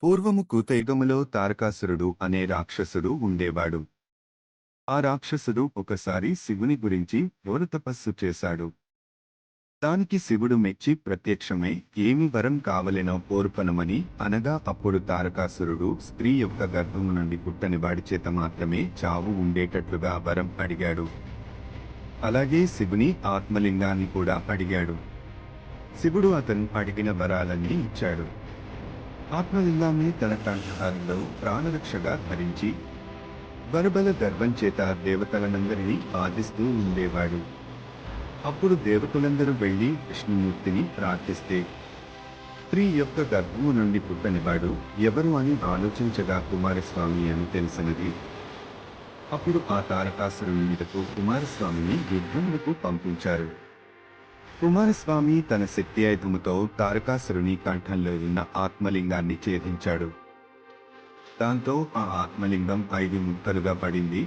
పూర్వము కృతయుగములో తారకాసురుడు అనే రాక్షసుడు ఉండేవాడు. ఆ రాక్షసుడు ఒకసారి శివుని గురించి ఘోర తపస్సు చేశాడు. దానికి శివుడు మెచ్చి ప్రత్యక్షమై ఏమి వరం కావలెనో కోరుకొనమని అనగా అప్పుడు తారకాసురుడు స్త్రీ యొక్క గర్భము నుండి పుట్టని వాడి చేత మాత్రమే చావు ఉండేటట్లుగా వరం అడిగాడు. అలాగే శివుని ఆత్మలింగాన్ని కూడా అడిగాడు. శివుడు అతను అడిగిన వరాలన్నీ ఇచ్చాడు. ఆత్మలింగాన్ని తన కంఠహారంలో ప్రాణరక్షగా ధరించి బలబల గర్భం చేత దేవతలనందరినీ బాధిస్తూ ఉండేవాడు. అప్పుడు దేవతలందరూ వెళ్లి విష్ణుమూర్తిని ప్రార్థిస్తే స్త్రీ యొక్క గర్భము నుండి పుట్టనివాడు ఎవరు అని ఆలోచించగా కుమారస్వామి అని తెలిసినది. అప్పుడు ఆ తారకాసురుని మీదకు కుమారస్వామిని యుద్ధములకు పంపించారు. కుమారస్వామి తన శక్తి ఆయుధముతో తారకాసురుని కంఠంలో ఉన్న ఆత్మలింగాన్ని ఛేదించాడు. దాంతో ఆ ఆత్మలింగం 5 ముక్కలుగా పడింది.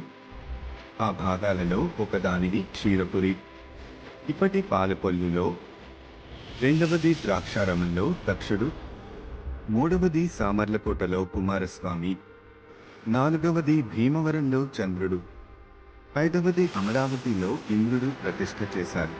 ఆ భాగాలలో ఒకదానిని క్షీరపురి, ఇప్పటి పాలకొల్లులో, రెండవది ద్రాక్షారామంలో దక్షుడు, మూడవది సామర్లకోటలో కుమారస్వామి, నాలుగవది భీమవరంలో చంద్రుడు, ఐదవది అమరావతిలో ఇంద్రుడు ప్రతిష్ఠ చేశారు.